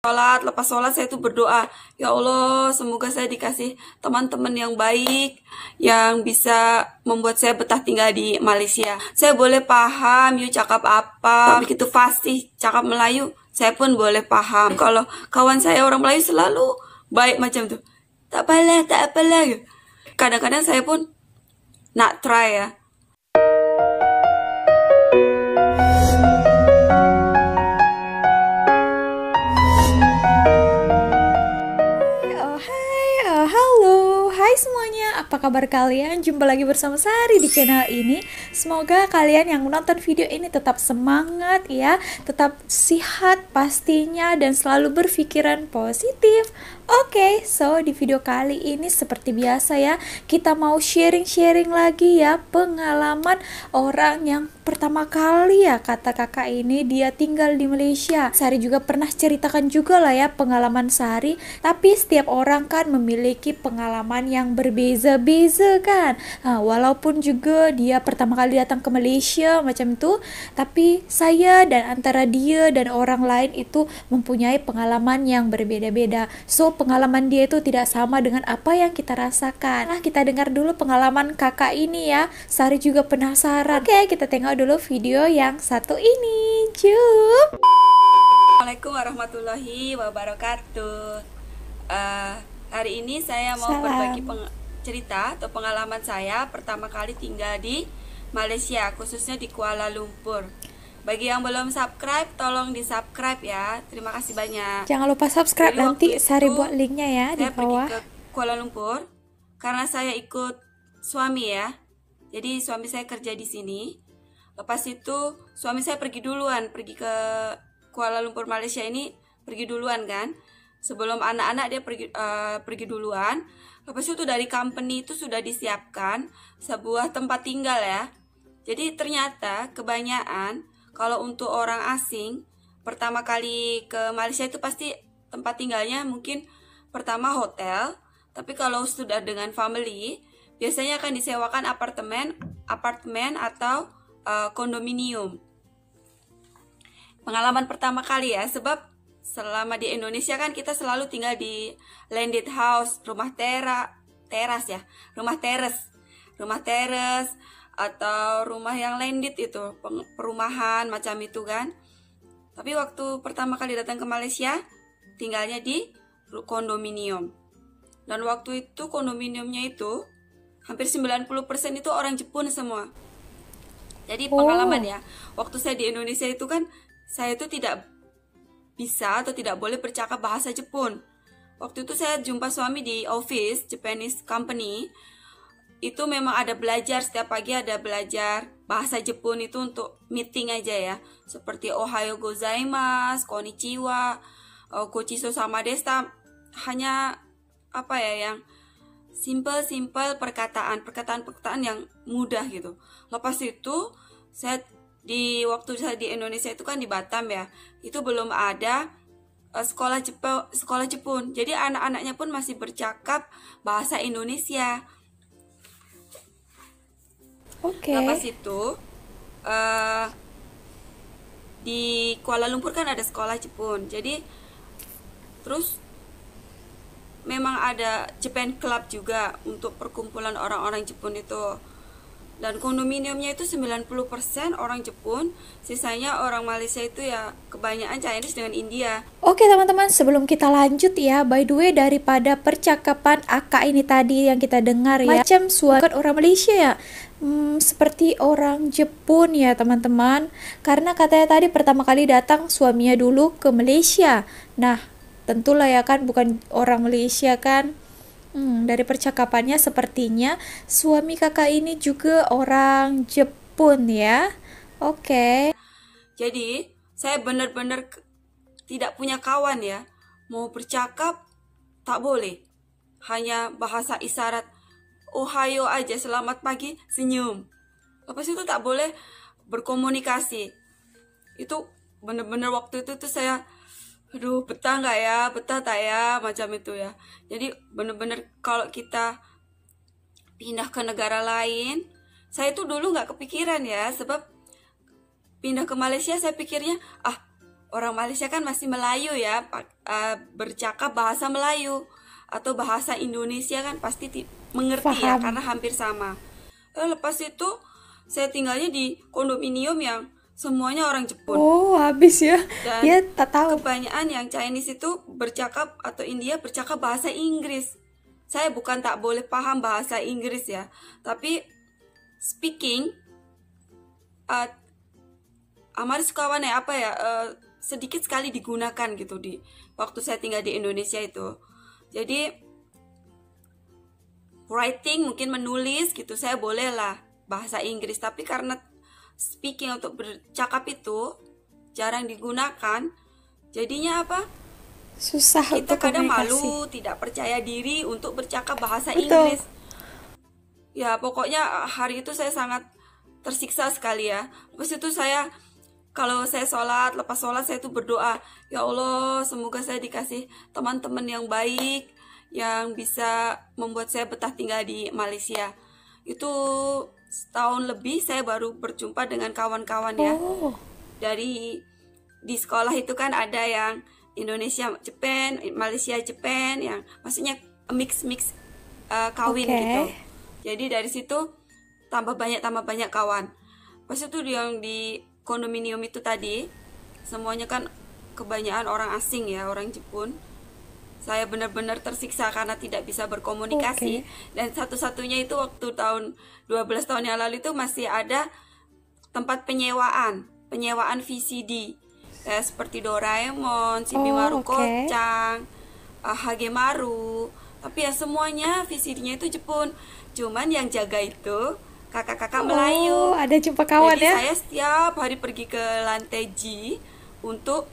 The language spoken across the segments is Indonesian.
Lepas sholat saya tuh berdoa, ya Allah, semoga saya dikasih teman-teman yang baik, yang bisa membuat saya betah tinggal di Malaysia. Saya boleh paham, you cakap apa, begitu fasih, cakap Melayu, saya pun boleh paham. Kalau kawan saya orang Melayu selalu baik macam tuh, tak apalah. Kadang-kadang saya pun nak try ya. Halo, hai semuanya, apa kabar kalian? Jumpa lagi bersama Sari di channel ini. Semoga kalian yang menonton video ini tetap semangat ya, tetap sehat pastinya, dan selalu berpikiran positif. Oke, so di video kali ini seperti biasa ya, kita mau sharing-sharing lagi ya pengalaman orang yang pertama kali ya, kata kakak ini dia tinggal di Malaysia. Sari juga pernah ceritakan juga lah ya pengalaman Sari, tapi setiap orang kan memiliki pengalaman yang berbeza-beza kan. Walaupun juga dia pertama kali datang ke Malaysia macam itu, tapi saya dan antara dia dan orang lain itu mempunyai pengalaman yang berbeda-beda. So pengalaman dia itu tidak sama dengan apa yang kita rasakan. Nah, kita dengar dulu pengalaman kakak ini ya. Sari juga penasaran. Oke, kita tengok dulu video yang satu ini. Jom. Assalamualaikum warahmatullahi wabarakatuh. Hari ini saya mau berbagi cerita atau pengalaman saya pertama kali tinggal di Malaysia, khususnya di Kuala Lumpur. Bagi yang belum subscribe, tolong di subscribe ya. Terima kasih banyak. Jangan lupa subscribe. Jadi nanti Sari buat linknya ya di bawah. Saya pergi ke Kuala Lumpur karena saya ikut suami ya. Jadi suami saya kerja di sini. Lepas itu suami saya pergi duluan, pergi ke Kuala Lumpur Malaysia ini pergi duluan kan. Sebelum anak-anak dia pergi duluan. Lepas itu dari company itu sudah disiapkan sebuah tempat tinggal ya. Jadi ternyata kebanyakan kalau untuk orang asing pertama kali ke Malaysia itu pasti tempat tinggalnya mungkin pertama hotel, tapi kalau sudah dengan family biasanya akan disewakan apartemen atau kondominium. Pengalaman pertama kali ya, sebab selama di Indonesia kan kita selalu tinggal di landed house, rumah teras atau rumah yang landed itu, perumahan macam itu kan. Tapi waktu pertama kali datang ke Malaysia, tinggalnya di kondominium. Dan waktu itu kondominiumnya itu hampir 90% itu orang Jepun semua. Jadi pengalaman ya, waktu saya di Indonesia itu kan, saya itu tidak bisa atau tidak boleh bercakap bahasa Jepun. Waktu itu saya jumpa suami di office Japanese company. Itu memang ada belajar, setiap pagi ada belajar bahasa Jepun itu untuk meeting aja ya. Seperti ohayo gozaimasu, konnichiwa, gochiso sama desta. Hanya apa ya, yang simple perkataan yang mudah gitu. Lepas itu waktu saya di Indonesia itu kan di Batam ya. Itu belum ada sekolah Jepun. Jadi anak-anaknya pun masih bercakap bahasa Indonesia. Lepas itu di Kuala Lumpur kan ada sekolah Jepun. Jadi terus memang ada Japan Club juga untuk perkumpulan orang-orang Jepun itu. Dan kondominiumnya itu 90% orang Jepun, sisanya orang Malaysia itu ya kebanyakan Chinese dengan India. Oke teman-teman, sebelum kita lanjut ya, by the way daripada percakapan akak ini tadi yang kita dengar ya, macam suara orang Malaysia ya, seperti orang Jepun ya teman-teman. Karena katanya tadi pertama kali datang suaminya dulu ke Malaysia. Nah, tentulah ya kan bukan orang Malaysia kan. Dari percakapannya sepertinya suami kakak ini juga orang Jepun ya. Oke. Jadi saya benar-benar tidak punya kawan ya. Mau bercakap tak boleh. Hanya bahasa isyarat. Ohayo aja, selamat pagi, senyum. Lepas itu tak boleh berkomunikasi. Itu benar-benar waktu itu tuh saya, aduh, betah nggak ya, betah tak ya, macam itu ya. Jadi bener-bener kalau kita pindah ke negara lain, saya tuh dulu nggak kepikiran ya, sebab pindah ke Malaysia saya pikirnya orang Malaysia kan masih Melayu ya, bercakap bahasa Melayu atau bahasa Indonesia kan pasti mengerti ya, Paham. karena hampir sama. Lepas itu saya tinggalnya di kondominium yang semuanya orang Jepun. Oh, habis ya. Dan Dia tak tahu. kebanyakan yang Chinese itu bercakap atau India bercakap bahasa Inggris. Saya bukan tak boleh paham bahasa Inggris ya, tapi speaking amar sukawan ya apa ya, sedikit sekali digunakan gitu di waktu saya tinggal di Indonesia itu. Jadi writing mungkin menulis gitu saya boleh lah bahasa Inggris, tapi karena speaking untuk bercakap itu jarang digunakan, jadinya apa? Susah Kita untuk kadang komunikasi. malu, tidak percaya diri untuk bercakap bahasa Betul. Inggris. Ya pokoknya hari itu saya sangat tersiksa sekali ya. Terus itu saya kalau saya sholat, lepas sholat saya tuh berdoa, ya Allah semoga saya dikasih teman-teman yang baik yang bisa membuat saya betah tinggal di Malaysia. Itu setahun lebih saya baru berjumpa dengan kawan-kawan ya. Oh, Dari di sekolah itu kan ada yang Indonesia Jepang, Malaysia Jepang, yang maksudnya mix kawin Oke. gitu. Jadi dari situ tambah banyak kawan. Pas itu yang di kondominium itu tadi semuanya kan kebanyakan orang asing ya, orang Jepun. Saya benar-benar tersiksa karena tidak bisa berkomunikasi. Dan satu-satunya itu waktu tahun 12 tahun yang lalu itu masih ada tempat penyewaan VCD. Seperti Doraemon, Chibi Maru oke. Kocang, Hagemaru. Tapi ya semuanya VCD-nya itu Jepun. Cuman yang jaga itu kakak-kakak Oh, Melayu. ada jumpa kawan Jadi ya. saya setiap hari pergi ke lantai G untuk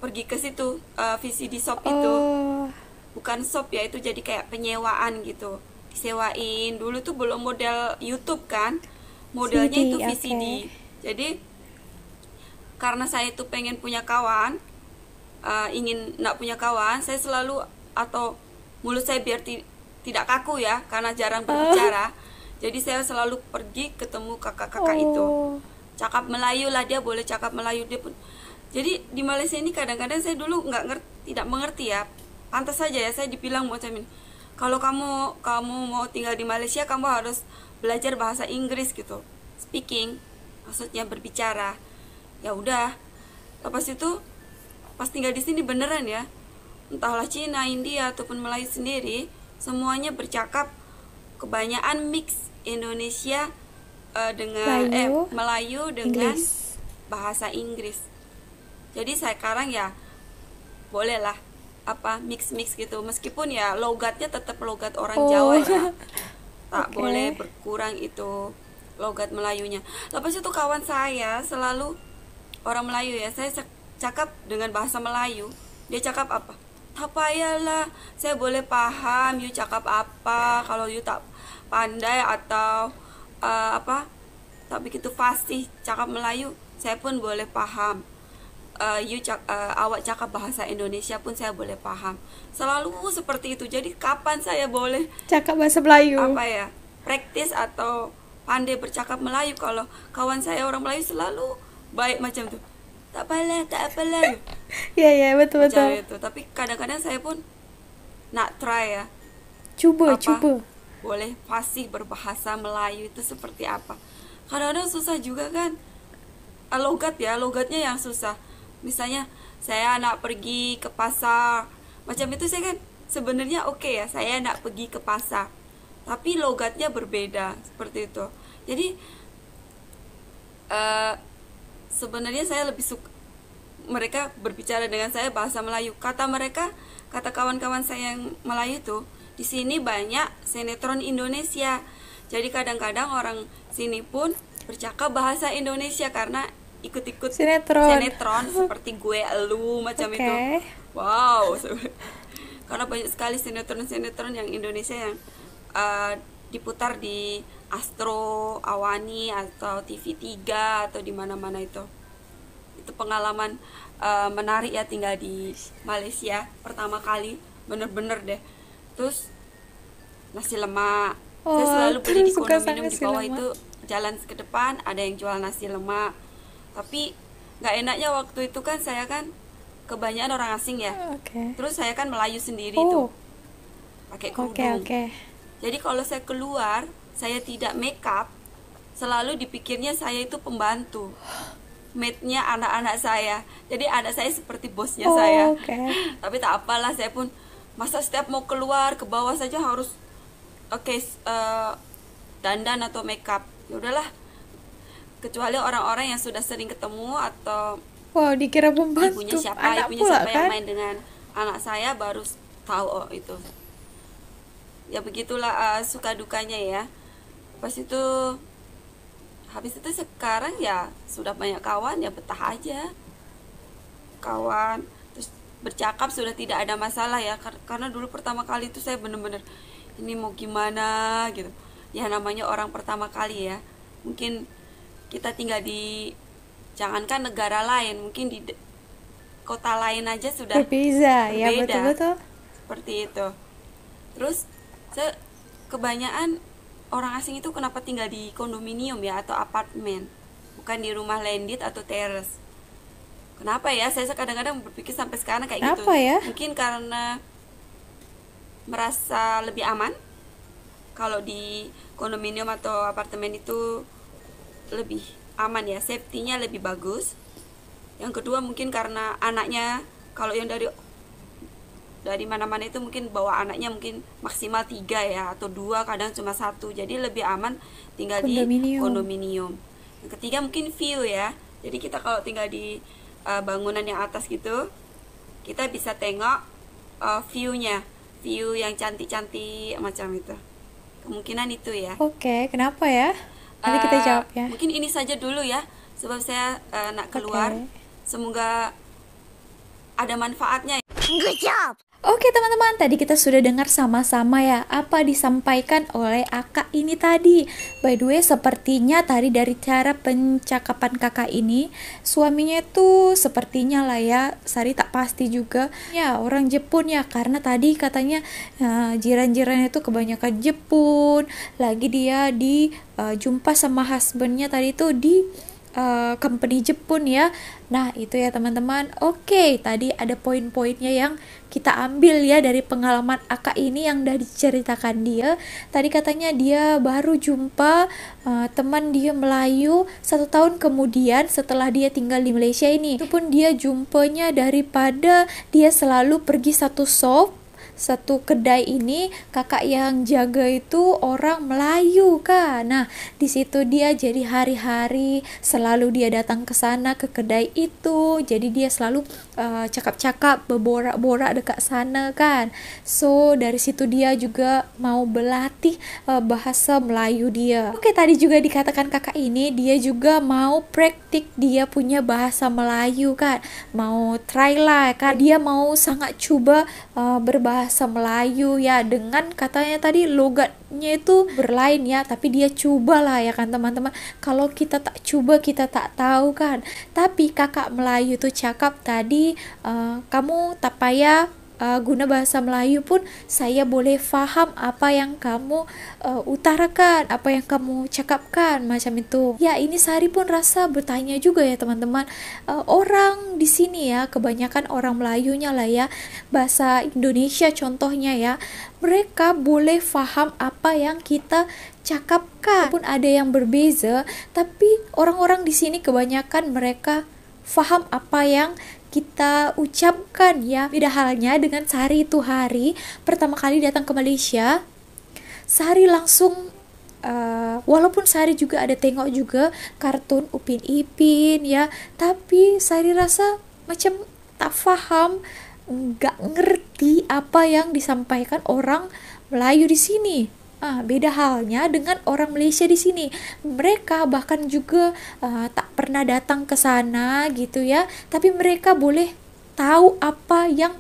pergi ke situ, VCD shop itu. Oh, Bukan shop ya, itu jadi kayak penyewaan gitu, disewain. Dulu tuh belum model YouTube kan, modelnya CD, itu oke. VCD. Jadi karena saya itu pengen punya kawan, ingin nak punya kawan, saya selalu, atau mulut saya biar tidak kaku ya karena jarang berbicara, jadi saya selalu pergi ketemu kakak-kakak itu. Oh, Cakap Melayu lah, dia boleh cakap Melayu dia pun. Jadi di Malaysia ini kadang-kadang saya dulu tidak mengerti ya. Pantas saja ya saya dibilang macam ini. Kalau kamu mau tinggal di Malaysia, kamu harus belajar bahasa Inggris gitu. Speaking, maksudnya berbicara. Ya udah. Lepas itu pas tinggal di sini beneran ya. Entahlah Cina, India ataupun Melayu sendiri, semuanya bercakap kebanyakan mix Indonesia dengan Melayu dengan Inggris. bahasa Inggris. Jadi saya sekarang ya bolehlah apa mix gitu, meskipun ya logatnya tetap logat orang Jawa ya, tak boleh berkurang itu logat Melayunya. Lepas itu kawan saya selalu orang Melayu ya, saya cakap dengan bahasa Melayu, dia cakap apa? Tak payahlah, saya boleh paham you cakap apa. Kalau you tak pandai atau apa tak begitu fasih cakap Melayu, saya pun boleh paham. Awak cakap bahasa Indonesia pun saya boleh paham. Selalu seperti itu. Jadi kapan saya boleh Cakap bahasa Melayu. apa ya, praktis atau pandai bercakap Melayu kalau kawan saya orang Melayu selalu baik macam tu. Tak apalah. Ya, betul. Macam itu. Tapi kadang-kadang saya pun nak try ya. Coba. Boleh fasih berbahasa Melayu itu seperti apa. Kadang-kadang susah juga kan. Logatnya yang susah. Misalnya saya nak pergi ke pasar, macam itu saya kan sebenarnya oke ya, saya nak pergi ke pasar, tapi logatnya berbeda seperti itu. Jadi sebenarnya saya lebih suka mereka berbicara dengan saya bahasa Melayu. Kata kawan-kawan saya yang Melayu itu, di sini banyak sinetron Indonesia. Jadi kadang-kadang orang sini pun bercakap bahasa Indonesia karena ikut-ikut sinetron seperti Gue Elu macam itu. Wow. Karena banyak sekali sinetron yang Indonesia yang diputar di Astro, Awani atau TV3 atau di mana-mana itu. Itu pengalaman menarik ya tinggal di Malaysia pertama kali, bener-bener deh. Terus nasi lemak. Saya selalu beli di kondominium di bawah itu, jalan ke depan ada yang jual nasi lemak. Tapi nggak enaknya waktu itu kan saya kan kebanyakan orang asing ya. Oke. Terus saya kan Melayu sendiri Oh, tuh, pakai oke kerudung. oke. Jadi kalau saya keluar, saya tidak make up, selalu dipikirnya saya itu pembantu. Maidnya anak-anak saya. Jadi anak saya seperti bosnya saya. Oh, oke. Tapi tak apalah, saya pun masa setiap mau keluar ke bawah saja harus dandan atau make up. Ya udahlah, kecuali orang-orang yang sudah sering ketemu atau Wow, dikira ibunya pembantu siapa, anak ibunya pula siapa yang kan? main dengan anak saya baru tahu oh itu. Ya begitulah suka dukanya ya. Habis itu sekarang ya sudah banyak kawan, ya betah aja kawan, terus bercakap sudah tidak ada masalah ya. Karena dulu pertama kali itu saya bener-bener ini mau gimana gitu ya, namanya orang pertama kali ya. Mungkin kita tinggal di, jangankan negara lain, mungkin di kota lain aja sudah Berbeza, ya berbeda, betul-betul. seperti itu. Terus kebanyakan orang asing itu kenapa tinggal di kondominium ya, atau apartemen, bukan di rumah landed atau teres. Kenapa ya? Saya kadang-kadang berpikir sampai sekarang kayak gitu. Apa ya? Mungkin karena merasa lebih aman. Kalau di kondominium atau apartemen itu lebih aman ya, safety-nya lebih bagus. Yang kedua mungkin karena anaknya, kalau yang dari mana-mana itu mungkin bawa anaknya mungkin maksimal 3 ya, atau 2, kadang cuma 1. Jadi lebih aman tinggal di kondominium. Yang ketiga mungkin view ya. Jadi kita kalau tinggal di bangunan yang atas gitu, kita bisa tengok view-nya, view yang cantik-cantik macam itu. Kemungkinan itu ya. Oke, kenapa ya? Nanti kita jawab ya. Mungkin ini saja dulu ya, sebab saya nak keluar. Oke. Semoga ada manfaatnya. Good job! Oke teman-teman, tadi kita sudah dengar sama-sama ya apa disampaikan oleh Akak ini tadi. By the way, sepertinya tadi dari cara pencakapan kakak ini, suaminya tuh sepertinya lah ya, Sari tak pasti juga, ya orang Jepun ya, karena tadi katanya jiran-jirannya itu kebanyakan Jepun. Lagi dia jumpa sama husbandnya tadi tuh di company Jepun ya. Nah itu ya teman-teman. Oke, tadi ada poin-poinnya yang kita ambil ya dari pengalaman Akak ini yang udah diceritakan dia. Tadi katanya dia baru jumpa teman dia Melayu 1 tahun kemudian setelah dia tinggal di Malaysia ini. Itu pun dia jumpanya daripada dia selalu pergi satu kedai ini, kakak yang jaga itu orang Melayu kan. Nah, di situ dia jadi hari-hari selalu dia datang ke sana ke kedai itu. Jadi dia selalu cakap-cakap, berborak-borak dekat sana kan. So, dari situ dia juga mau berlatih bahasa Melayu dia. Oke, tadi juga dikatakan kakak ini dia juga mau praktik dia punya bahasa Melayu kan. Mau try lah kan. Dia mau sangat coba berbahasa Melayu ya, dengan katanya tadi logatnya itu berlain ya, tapi dia cobalah ya kan teman-teman. Kalau kita tak coba kita tak tahu kan. Tapi kakak Melayu tuh cakap tadi, kamu tak payah guna bahasa Melayu pun saya boleh faham apa yang kamu utarakan, apa yang kamu cakapkan macam itu. Ya ini Sari pun rasa bertanya juga ya teman-teman. Orang di sini ya kebanyakan orang Melayunya lah ya, bahasa Indonesia contohnya ya, mereka boleh faham apa yang kita cakapkan. Pun ada yang berbeza, tapi orang-orang di sini kebanyakan mereka faham apa yang kita ucapkan ya. Beda halnya dengan Sari itu hari pertama kali datang ke Malaysia, Sari langsung walaupun Sari juga ada tengok juga kartun Upin Ipin ya, tapi Sari rasa macam tak faham, nggak ngerti apa yang disampaikan orang Melayu di sini. Beda halnya dengan orang Malaysia di sini. Mereka bahkan juga tak pernah datang ke sana gitu ya, tapi mereka boleh tahu apa yang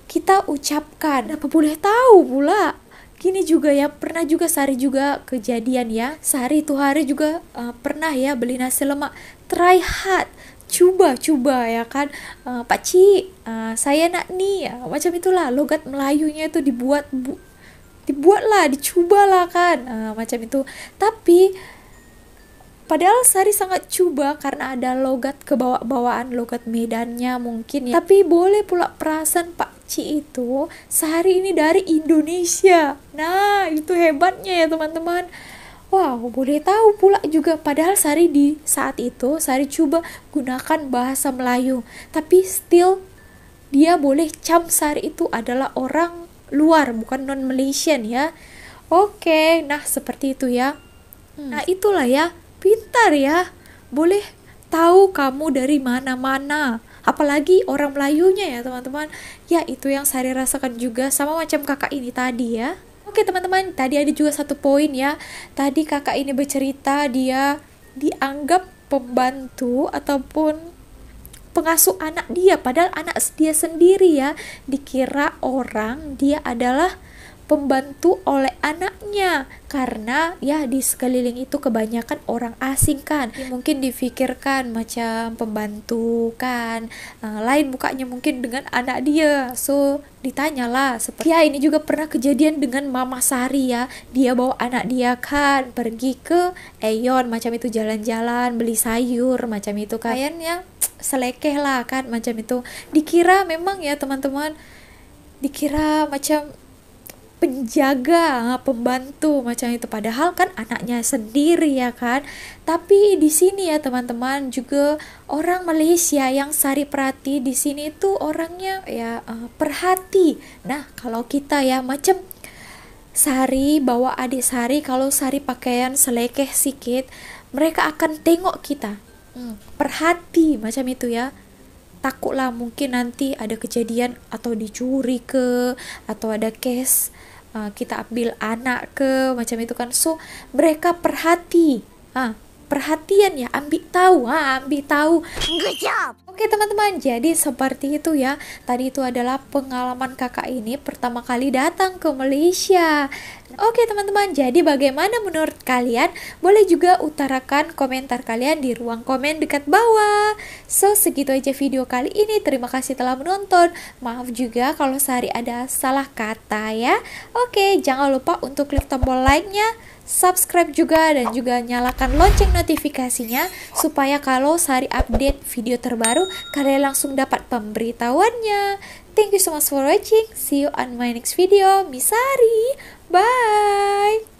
kita ucapkan. Apa boleh tahu pula? Gini juga ya, pernah juga Sari juga kejadian ya. Sari itu hari juga pernah ya beli nasi lemak. Try hard, coba ya kan. Pakcik, saya nak nih ya, macam itulah logat Melayunya itu dibuatlah, dicobalah kan, macam itu. Tapi Padahal Sari sangat cuba karena ada logat kebawa-bawaan, logat Medannya mungkin ya. Tapi boleh pula perasaan Pak Ci itu Sari ini dari Indonesia. Nah, itu hebatnya ya teman-teman. Wow, boleh tahu pula juga. Padahal Sari di saat itu, Sari coba gunakan bahasa Melayu. Tapi still, dia boleh cam Sari itu adalah orang luar, bukan non-Malaysian ya. Oke, nah seperti itu ya. Nah itulah ya, pintar ya. Boleh tahu kamu dari mana-mana. Apalagi orang Melayunya ya teman-teman. Ya itu yang Sari rasakan juga sama macam kakak ini tadi ya. Oke teman-teman, tadi ada juga satu poin ya. Tadi kakak ini bercerita dia dianggap pembantu ataupun pengasuh anak dia. Padahal anak dia sendiri ya. Dikira orang dia adalah pembantu oleh anaknya karena ya di sekeliling itu kebanyakan orang asing kan, mungkin difikirkan macam pembantu kan, lain mukanya mungkin dengan anak dia. So ditanyalah seperti ya, ini juga pernah kejadian dengan Mama Sari ya, dia bawa anak dia kan pergi ke Aeon macam itu, jalan-jalan beli sayur macam itu kan, kayaknya selekeh lah kan macam itu. Dikira memang ya teman-teman, dikira macam penjaga, pembantu macam itu, padahal kan anaknya sendiri ya kan. Tapi di sini ya teman-teman juga orang Malaysia yang Sari perhati di sini itu orangnya ya perhati. Nah kalau kita ya macam Sari bawa adik Sari, kalau Sari pakaian selekeh sikit, mereka akan tengok kita, perhati macam itu ya. Takutlah mungkin nanti ada kejadian atau dicuri ke, atau ada case kita ambil anak ke macam itu kan. So mereka perhati, perhatian ya, ambil tahu. Good job. Oke teman-teman, jadi seperti itu ya. Tadi itu adalah pengalaman kakak ini pertama kali datang ke Malaysia. Oke teman-teman, jadi bagaimana menurut kalian? Boleh juga utarakan komentar kalian di ruang komen dekat bawah. So segitu aja video kali ini. Terima kasih telah menonton. Maaf juga kalau Sari ada salah kata ya. Oke, jangan lupa untuk klik tombol like-nya, subscribe juga, dan juga nyalakan lonceng notifikasinya supaya kalau Sari update video terbaru kalian langsung dapat pemberitahuannya. Thank you so much for watching. See you on my next video. Misari. Bye.